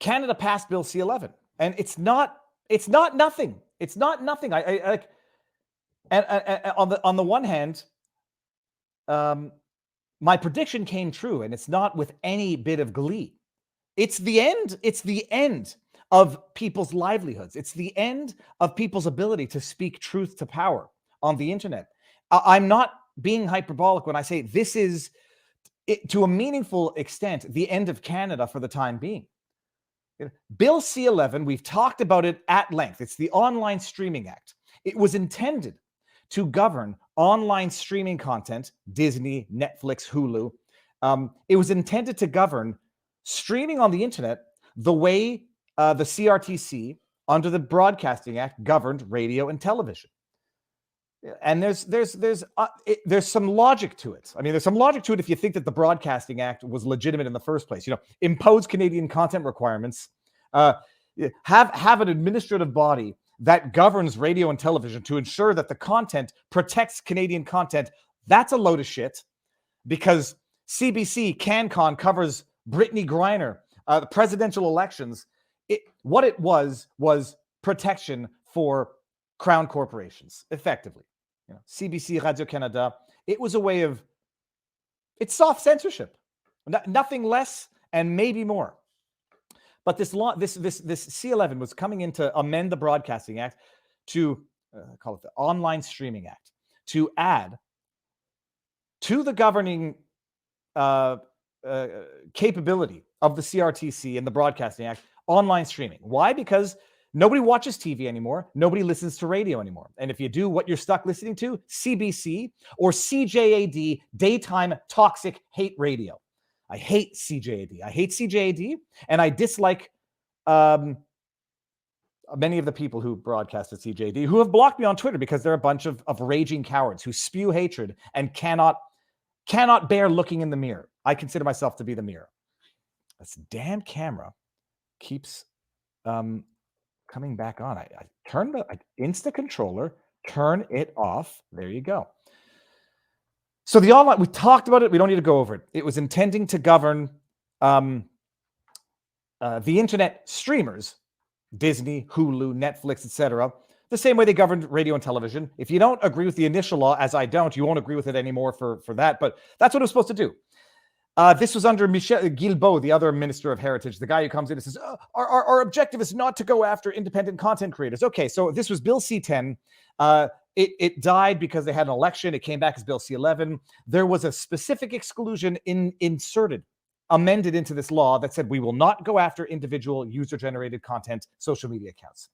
Canada passed Bill C-11, and it's not nothing. It's not nothing. I like, and on the one hand, my prediction came true, and it's not with any bit of glee. It's the end. It's the end of people's livelihoods. It's the end of people's ability to speak truth to power on the internet. I'm not being hyperbolic when I say this is, to a meaningful extent, the end of Canada for the time being. Bill C-11, we've talked about it at length. It's the Online Streaming Act. It was intended to govern online streaming content, Disney, Netflix, Hulu. It was intended to govern streaming on the internet the way the CRTC, under the Broadcasting Act, governed radio and television. And there's some logic to it. I mean, there's some logic to it if you think that the Broadcasting Act was legitimate in the first place. Impose Canadian content requirements, have an administrative body that governs radio and television to ensure that the content protects Canadian content. That's a load of shit, because CBC CanCon covers Brittany Griner, the presidential elections. What it was protection for crown corporations, effectively. CBC, Radio-Canada, it was a way of, it's soft censorship, nothing less and maybe more. But this C-11 was coming in to amend the Broadcasting Act to call it the Online Streaming Act, to add to the governing capability of the CRTC and the Broadcasting Act online streaming. Why? Because nobody watches TV anymore. Nobody listens to radio anymore. And if you do, what you're stuck listening to, CBC or CJAD, daytime toxic hate radio. I hate CJAD. I hate CJAD, and I dislike many of the people who broadcast at CJAD, who have blocked me on Twitter because they're a bunch of raging cowards who spew hatred and cannot bear looking in the mirror. I consider myself to be the mirror. This damn camera keeps coming back on. I turn the Insta controller, turn it off. There you go. So the online, we talked about it. We don't need to go over it. It was intending to govern the internet streamers, Disney, Hulu, Netflix, etc., the same way they governed radio and television. If you don't agree with the initial law, as I don't, you won't agree with it anymore for that. But that's what it was supposed to do. This was under Michel Guilbeault, the other Minister of Heritage, the guy who comes in and says, our objective is not to go after independent content creators. Okay, so this was Bill C-10. It died because they had an election. It came back as Bill C-11. There was a specific exclusion amended into this law that said we will not go after individual user-generated content social media accounts.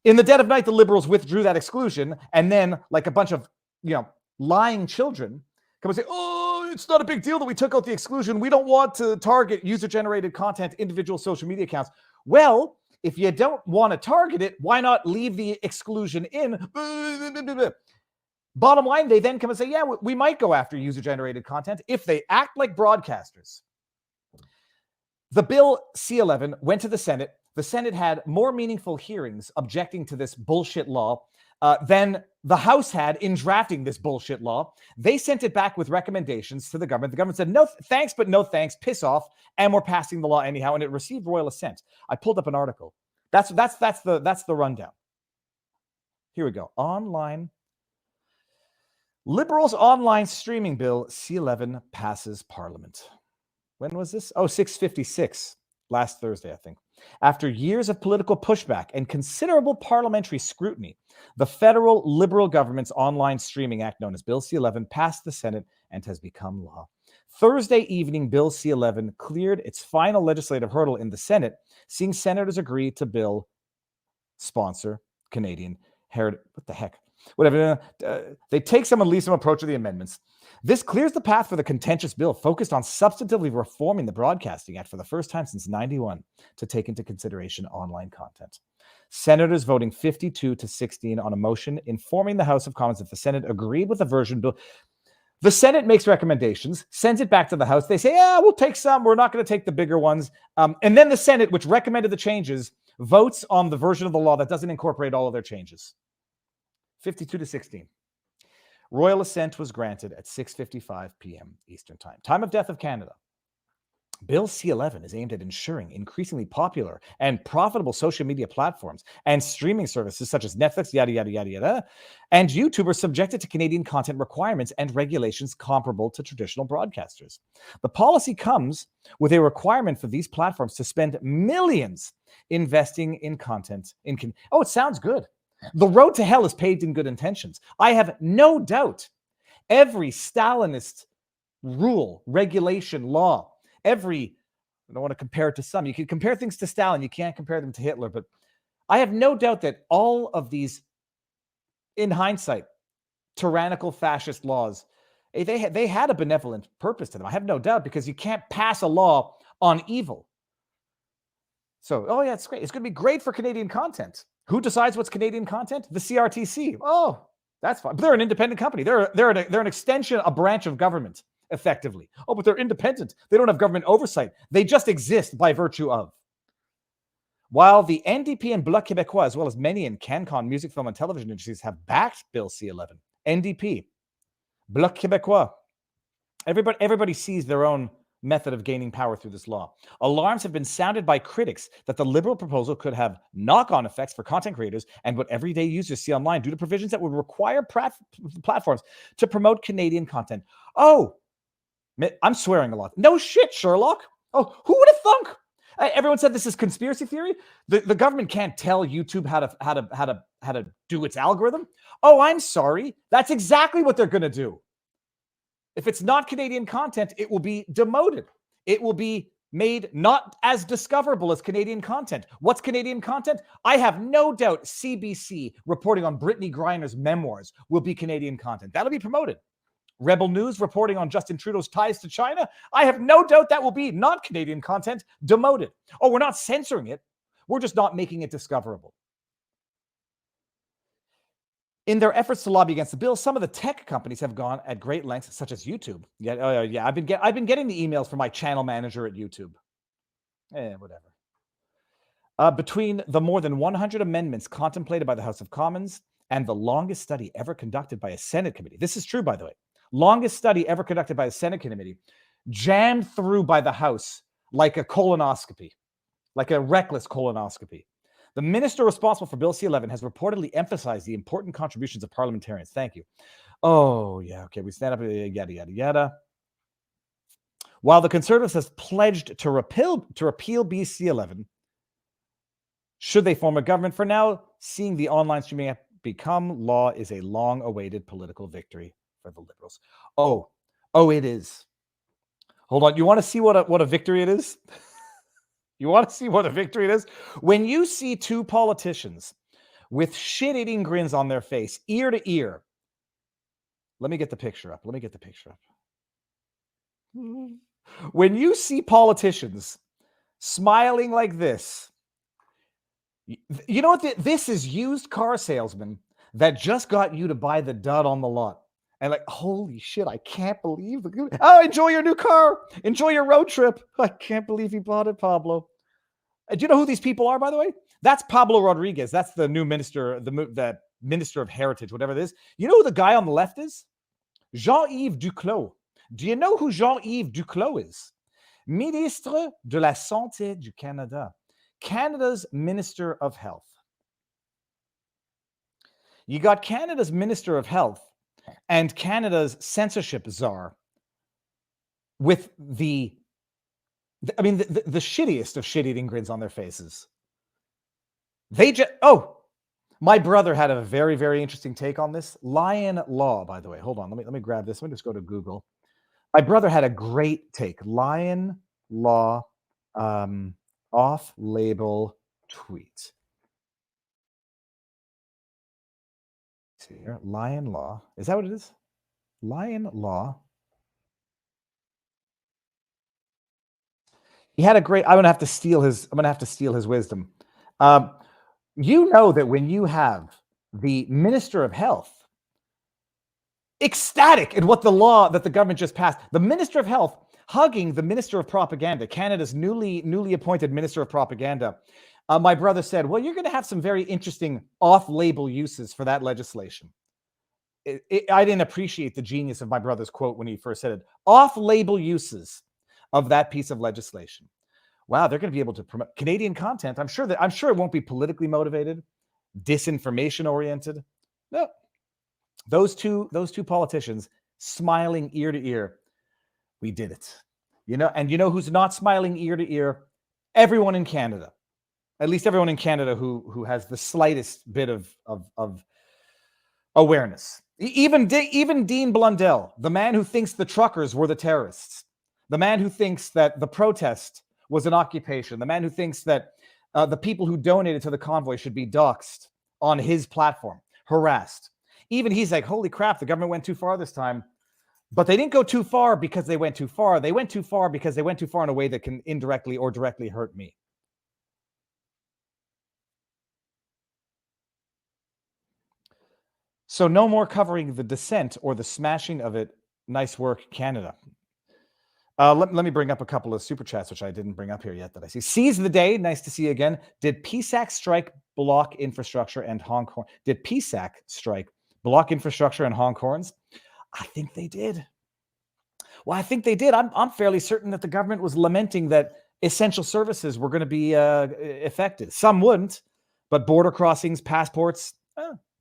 In the dead of night, the Liberals withdrew that exclusion, and then, like a bunch of lying children, come and say, oh, it's not a big deal that we took out the exclusion. We don't want to target user-generated content, individual social media accounts. Well, if you don't want to target it, why not leave the exclusion in? Bottom line, they then come and say, yeah, we might go after user-generated content if they act like broadcasters. The Bill C-11 went to the Senate. The Senate had more meaningful hearings objecting to this bullshit law than the House had in drafting this bullshit law. They sent it back with recommendations to the government. The government said, no thanks, but no thanks, piss off, and we're passing the law anyhow, and it received royal assent. I pulled up an article. That's the rundown. Here we go. Liberals' online streaming bill, C-11, passes Parliament. When was this? Oh, 6:56, last Thursday, I think. After years of political pushback and considerable parliamentary scrutiny, the federal Liberal government's Online Streaming Act, known as Bill C-11, passed the Senate and has become law. Thursday evening, Bill C-11 cleared its final legislative hurdle in the Senate, seeing senators agree to bill sponsor Canadian heritage. What the heck? Whatever. They take some and leave some approach to the amendments. This clears the path for the contentious bill focused on substantively reforming the Broadcasting Act for the first time since 91 to take into consideration online content. Senators voting 52-16 on a motion informing the House of Commons that the Senate agreed with the version bill. The Senate makes recommendations, sends it back to the House. They say, yeah, we'll take some. We're not going to take the bigger ones. And then the Senate, which recommended the changes, votes on the version of the law that doesn't incorporate all of their changes. 52-16. Royal assent was granted at 6:55 p.m. Eastern Time. Time of death of Canada. Bill C-11 is aimed at ensuring increasingly popular and profitable social media platforms and streaming services such as Netflix, yada, yada, yada, yada, and YouTube are subjected to Canadian content requirements and regulations comparable to traditional broadcasters. The policy comes with a requirement for these platforms to spend millions investing in content. Oh, it sounds good. The road to hell is paved in good intentions. I have no doubt every Stalinist rule, regulation, law, I don't want to compare it to some. You can compare things to Stalin. You can't compare them to Hitler. But I have no doubt that all of these, in hindsight, tyrannical fascist laws, they had a benevolent purpose to them. I have no doubt, because you can't pass a law on evil. So, oh yeah, it's great. It's going to be great for Canadian content. Who decides what's Canadian content? The CRTC. Oh, that's fine. But they're an independent company. They're an extension, a branch of government, effectively. Oh, but they're independent. They don't have government oversight. They just exist by virtue of. While the NDP and Bloc Québécois, as well as many in CanCon music, film, and television industries, have backed Bill C-11, NDP, Bloc Québécois, everybody sees their own method of gaining power through this law. Alarms have been sounded by critics that the Liberal proposal could have knock-on effects for content creators and what everyday users see online due to provisions that would require platforms to promote Canadian content. Oh, I'm swearing a lot. No shit, Sherlock. Oh, who would have thunk? Everyone said this is conspiracy theory. The government can't tell YouTube how to do its algorithm. Oh, I'm sorry. That's exactly what they're going to do. If it's not Canadian content, it will be demoted. It will be made not as discoverable as Canadian content. What's Canadian content? I have no doubt CBC reporting on Brittany Griner's memoirs will be Canadian content. That'll be promoted. Rebel News reporting on Justin Trudeau's ties to China. I have no doubt that will be not Canadian content, demoted. Oh, we're not censoring it. We're just not making it discoverable. In their efforts to lobby against the bill, some of the tech companies have gone at great lengths, such as YouTube. Yeah, I've been getting the emails from my channel manager at YouTube. Whatever. Between the more than 100 amendments contemplated by the House of Commons and the longest study ever conducted by a Senate committee, this is true, by the way, longest study ever conducted by a Senate committee, jammed through by the House like a colonoscopy, like a reckless colonoscopy. The minister responsible for Bill C-11 has reportedly emphasized the important contributions of parliamentarians. Thank you. Oh, yeah, okay, we stand up, yada, yada, yada. While the Conservatives has pledged to repeal BC-11, should they form a government, for now, seeing the online streaming app become law is a long-awaited political victory for the Liberals. Oh, it is. Hold on, you want to see what a victory it is? You want to see what a victory it is? When you see two politicians with shit-eating grins on their face, ear to ear. Let me get the picture up. When you see politicians smiling like this, you know what? This is used car salesmen that just got you to buy the dud on the lot. And like, holy shit, I can't believe enjoy your new car. Enjoy your road trip. I can't believe you bought it, Pablo. Do you know who these people are, by the way? That's Pablo Rodriguez. That's the new minister, the minister of heritage, whatever it is. You know who the guy on the left is? Jean-Yves Duclos. Do you know who Jean-Yves Duclos is? Ministre de la Santé du Canada. Canada's Minister of Health. You got Canada's Minister of Health and Canada's censorship czar with the shittiest of shit-eating grins on their faces. My brother had a very, very interesting take on this. Lion Law, by the way. Hold on, let me grab this. Let me just go to Google. My brother had a great take. Lion Law, off-label tweet. Let's see here, Lion Law. Is that what it is? Lion Law. He had a great. I'm gonna have to steal his wisdom. You know that when you have the Minister of Health ecstatic at what the law that the government just passed, the Minister of Health hugging the Minister of Propaganda, Canada's newly appointed Minister of Propaganda, my brother said, well, you're going to have some very interesting off-label uses for that legislation. I didn't appreciate the genius of my brother's quote when he first said it. Off-label uses of that piece of legislation. Wow, they're going to be able to promote Canadian content. I'm sure it won't be politically motivated, disinformation oriented. No, those two politicians smiling ear to ear. We did it. And you know who's not smiling ear to ear? Everyone in Canada. At least everyone in Canada who has the slightest bit of awareness. Even Dean Blundell, the man who thinks the truckers were the terrorists, the man who thinks that the protest was an occupation, the man who thinks that the people who donated to the convoy should be doxxed on his platform, harassed. Even he's like, holy crap, the government went too far this time. But they didn't go too far because they went too far. They went too far because they went too far in a way that can indirectly or directly hurt me. So no more covering the dissent or the smashing of it. Nice work, Canada. Let me bring up a couple of super chats, which I didn't bring up here yet that I see. Seize the day. Nice to see you again. Did PSAC strike block infrastructure and honk horn? Did PSAC strike block infrastructure and honk horns? I think they did. Well, I think they did. I'm fairly certain that the government was lamenting that essential services were going to be affected. Some wouldn't, but border crossings, passports,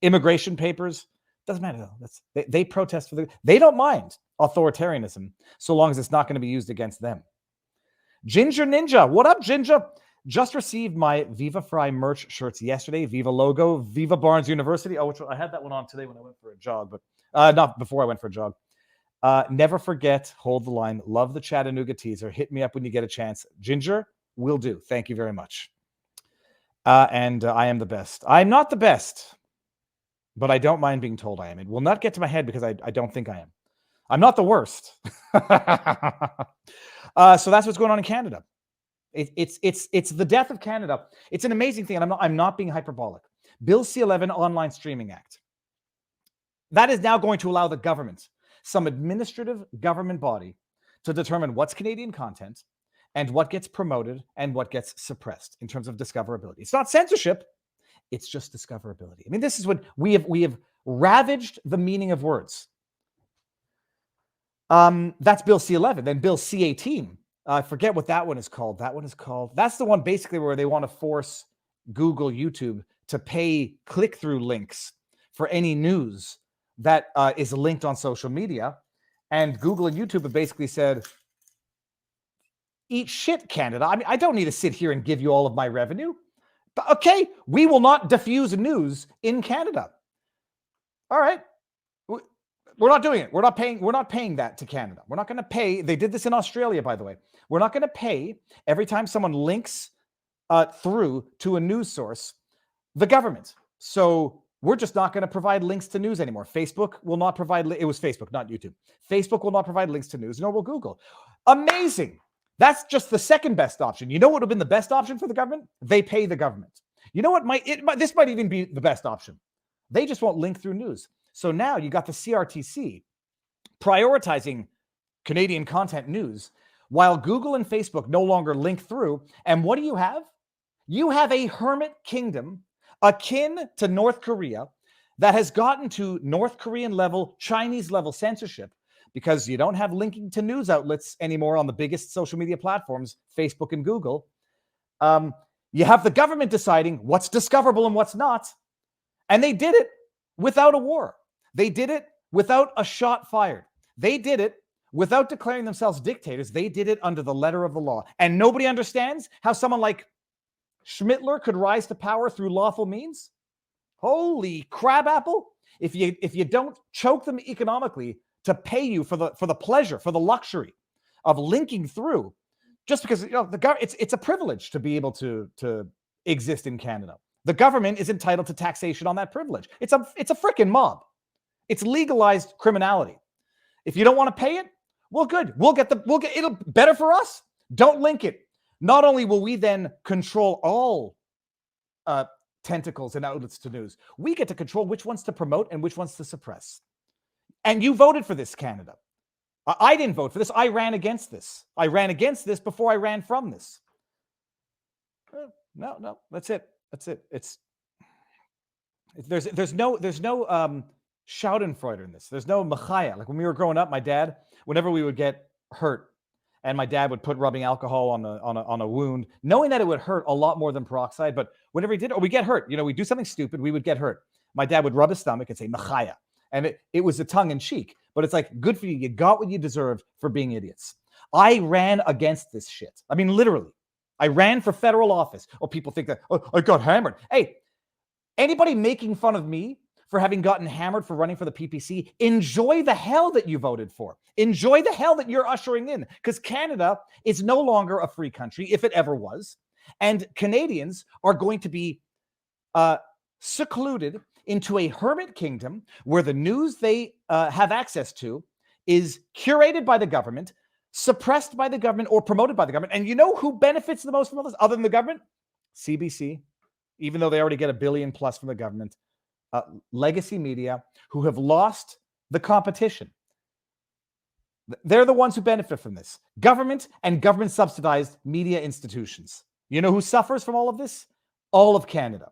immigration papers, doesn't matter though. They protest they don't mind authoritarianism so long as it's not going to be used against them. Ginger Ninja, what up, Ginger? Just received my Viva Fry merch shirts yesterday. Viva logo, Viva Barnes University. Oh, I had that one on today when I went for a jog, but not before I went for a jog. Never forget, hold the line. Love the Chattanooga teaser. Hit me up when you get a chance. Ginger, will do. Thank you very much. And I am the best. I'm not the best, but I don't mind being told I am. It will not get to my head because I don't think I am. I'm not the worst. So that's what's going on in Canada. It's the death of Canada. It's an amazing thing, and I'm not being hyperbolic. Bill C-11 Online Streaming Act. That is now going to allow the government, some administrative government body, to determine what's Canadian content and what gets promoted and what gets suppressed in terms of discoverability. It's not censorship. It's just discoverability. I mean, this is what we have ravaged the meaning of words. That's Bill C-11. Then Bill C-18. I forget what that one is called. That's the one basically where they want to force Google, YouTube to pay click-through links for any news that is linked on social media. And Google and YouTube have basically said, eat shit, Canada. I mean, I don't need to sit here and give you all of my revenue. But okay, we will not diffuse news in Canada. All right. We're not doing it. We're not paying that to Canada. We're not going to pay. They did this in Australia, by the way. We're not going to pay every time someone links through to a news source, the government. So we're just not going to provide links to news anymore. Facebook will not provide. It was Facebook, not YouTube. Facebook will not provide links to news, nor will Google. Amazing. That's just the second best option. You know what would have been the best option for the government? They pay the government. You know what this might even be the best option. They just won't link through news. So now you got the CRTC prioritizing Canadian content news while Google and Facebook no longer link through. And what do you have? You have a hermit kingdom akin to North Korea that has gotten to North Korean level, Chinese level censorship because you don't have linking to news outlets anymore on the biggest social media platforms, Facebook and Google. You have the government deciding what's discoverable and what's not. And they did it without a war. They did it without a shot fired. They did it without declaring themselves dictators. They did it under the letter of the law. And nobody understands how someone like Schmittler could rise to power through lawful means. Holy crabapple. If you don't choke them economically to pay you for the pleasure, for the luxury of linking through, just because it's a privilege to be able to exist in Canada. The government is entitled to taxation on that privilege. It's a freaking mob. It's legalized criminality. If you don't want to pay it, well, good. It'll better for us. Don't link it. Not only will we then control all tentacles and outlets to news, we get to control which ones to promote and which ones to suppress. And you voted for this, Canada. I didn't vote for this. I ran against this. I ran against this before I ran from this. No, that's it. There's no Schadenfreude in this. There's no machaya. Like when we were growing up, my dad, whenever we would get hurt, and my dad would put rubbing alcohol on a wound, knowing that it would hurt a lot more than peroxide. But whenever he did, or we get hurt, we do something stupid, we would get hurt. My dad would rub his stomach and say "Machaya," and it was a tongue in cheek, but it's like, good for you. You got what you deserved for being idiots. I ran against this shit. I mean, literally, I ran for federal office. Oh, people think that, oh, I got hammered. Hey, anybody making fun of me for having gotten hammered for running for the PPC, enjoy the hell that you voted for. Enjoy the hell that you're ushering in, because Canada is no longer a free country, if it ever was. And Canadians are going to be secluded into a hermit kingdom where the news they have access to is curated by the government, suppressed by the government, or promoted by the government. And you know who benefits the most from all this other than the government? CBC, even though they already get $1 billion plus from the government. Legacy media, who have lost the competition. They're the ones who benefit from this. Government and government subsidized media institutions. You know who suffers from all of this? All of Canada.